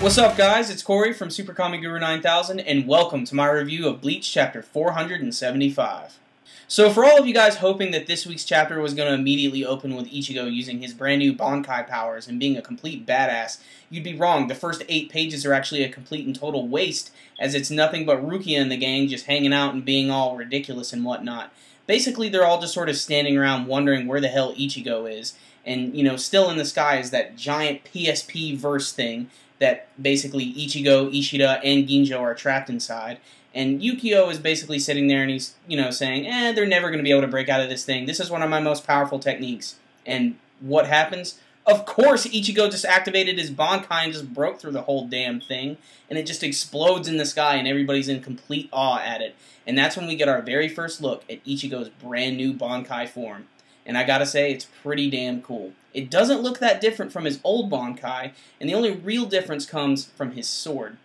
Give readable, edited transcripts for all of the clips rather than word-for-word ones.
What's up, guys? It's Corey from SuperKamiGuru9000, and welcome to my review of Bleach Chapter 475. So for all of you guys hoping that this week's chapter was going to immediately open with Ichigo using his brand new BANKAI powers and being a complete badass, you'd be wrong. The first 8 pages are actually a complete and total waste, as it's nothing but Rukia and the gang just hanging out and being all ridiculous and whatnot. Basically, they're all just sort of standing around wondering where the hell Ichigo is, and, you know, still in the sky is that giant PSP verse thing that basically Ichigo, Ishida, and Ginjo are trapped inside. And Yukio is basically sitting there and he's, you know, saying, they're never going to be able to break out of this thing. This is one of my most powerful techniques. And what happens? Of course, Ichigo just activated his Bankai and just broke through the whole damn thing. And it just explodes in the sky and everybody's in complete awe at it. And that's when we get our very first look at Ichigo's brand new Bankai form. And I gotta say, it's pretty damn cool. It doesn't look that different from his old Bankai, and the only real difference comes from his sword.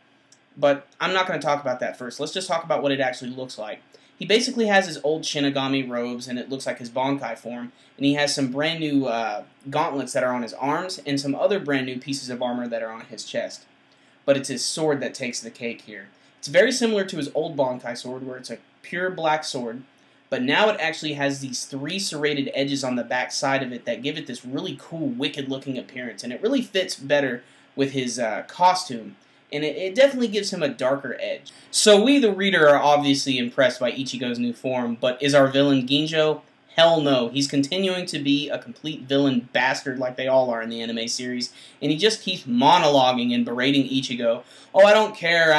But I'm not going to talk about that first. Let's just talk about what it actually looks like. He basically has his old Shinigami robes, and it looks like his Bankai form, and he has some brand new gauntlets that are on his arms, and some other brand new pieces of armor that are on his chest. But it's his sword that takes the cake here. It's very similar to his old Bankai sword, where it's a pure black sword, but now it actually has these 3 serrated edges on the back side of it that give it this really cool, wicked-looking appearance, and it really fits better with his costume, and it definitely gives him a darker edge. So we, the reader, are obviously impressed by Ichigo's new form, but is our villain Ginjo? Hell no. He's continuing to be a complete villain bastard like they all are in the anime series, and he just keeps monologuing and berating Ichigo. Oh, I don't care,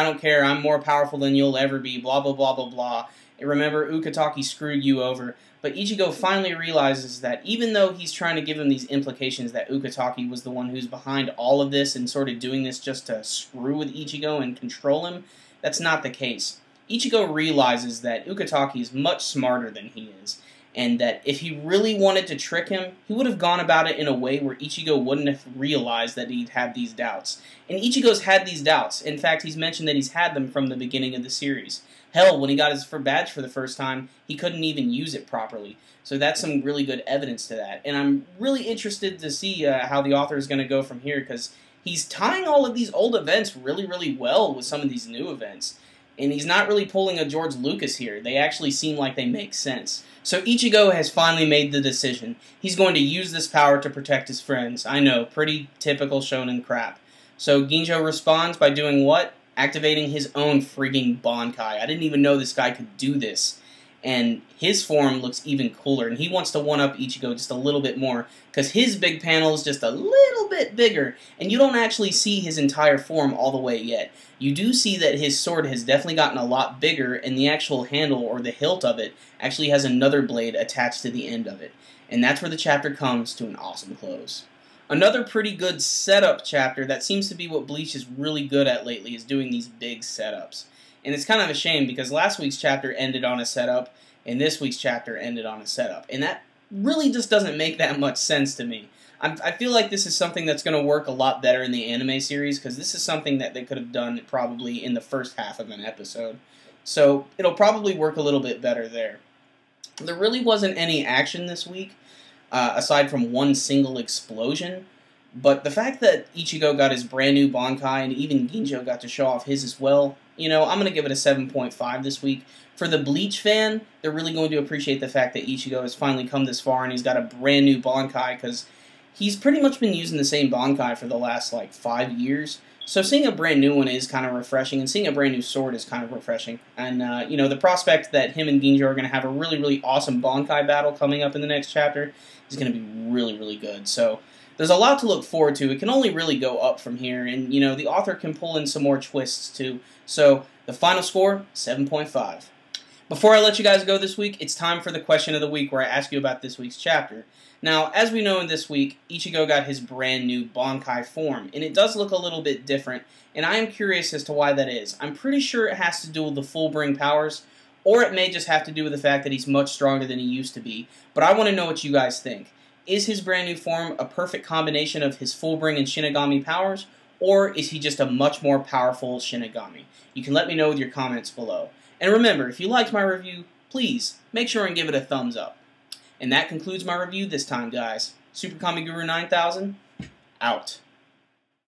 I'm more powerful than you'll ever be, blah, blah, blah, blah, blah. Remember, Ukitake screwed you over. But Ichigo finally realizes that even though he's trying to give him these implications that Ukitake was the one who's behind all of this and sort of doing this just to screw with Ichigo and control him, that's not the case. Ichigo realizes that Ukitake is much smarter than he is, and that if he really wanted to trick him, he would have gone about it in a way where Ichigo wouldn't have realized that he'd had these doubts. And Ichigo's had these doubts. In fact, he's mentioned that he's had them from the beginning of the series. Hell, when he got his badge for the first time, he couldn't even use it properly. So that's some really good evidence to that. And I'm really interested to see how the author is going to go from here, because he's tying all of these old events really, really well with some of these new events. And he's not really pulling a George Lucas here. They actually seem like they make sense. So Ichigo has finally made the decision. He's going to use this power to protect his friends. I know, pretty typical shonen crap. So Ginjo responds by doing what? Activating his own frigging Bankai. I didn't even know this guy could do this. And his form looks even cooler, and he wants to one-up Ichigo just a little bit more, because his big panel is just a little bit bigger, and you don't actually see his entire form all the way yet. You do see that his sword has definitely gotten a lot bigger, and the actual handle, or the hilt of it, actually has another blade attached to the end of it. And that's where the chapter comes to an awesome close. Another pretty good setup chapter that seems to be what Bleach is really good at lately, is doing these big setups. And it's kind of a shame, because last week's chapter ended on a setup, and this week's chapter ended on a setup. And that really just doesn't make that much sense to me. I feel like this is something that's going to work a lot better in the anime series, because this is something that they could have done probably in the first half of an episode. So it'll probably work a little bit better there. There really wasn't any action this week, aside from one single explosion. But the fact that Ichigo got his brand new Bankai, and even Ginjo got to show off his as well, you know, I'm going to give it a 7.5 this week. For the Bleach fan, they're really going to appreciate the fact that Ichigo has finally come this far and he's got a brand new Bankai, because he's pretty much been using the same Bankai for the last, like, 5 years. So seeing a brand new one is kind of refreshing, and seeing a brand new sword is kind of refreshing. And, you know, the prospect that him and Ginjo are going to have a really, really awesome Bankai battle coming up in the next chapter is going to be really, really good. So there's a lot to look forward to. It can only really go up from here, and, you know, the author can pull in some more twists, too. So the final score, 7.5. Before I let you guys go this week, it's time for the question of the week, where I ask you about this week's chapter. Now, as we know in this week, Ichigo got his brand new Bankai form, and it does look a little bit different, and I am curious as to why that is. I'm pretty sure it has to do with the full bring powers, or it may just have to do with the fact that he's much stronger than he used to be, but I want to know what you guys think. Is his brand new form a perfect combination of his full bring and Shinigami powers, or is he just a much more powerful Shinigami? You can let me know with your comments below. And remember, if you liked my review, please make sure and give it a thumbs up. And that concludes my review this time, guys. SuperKamiGuru9000, out.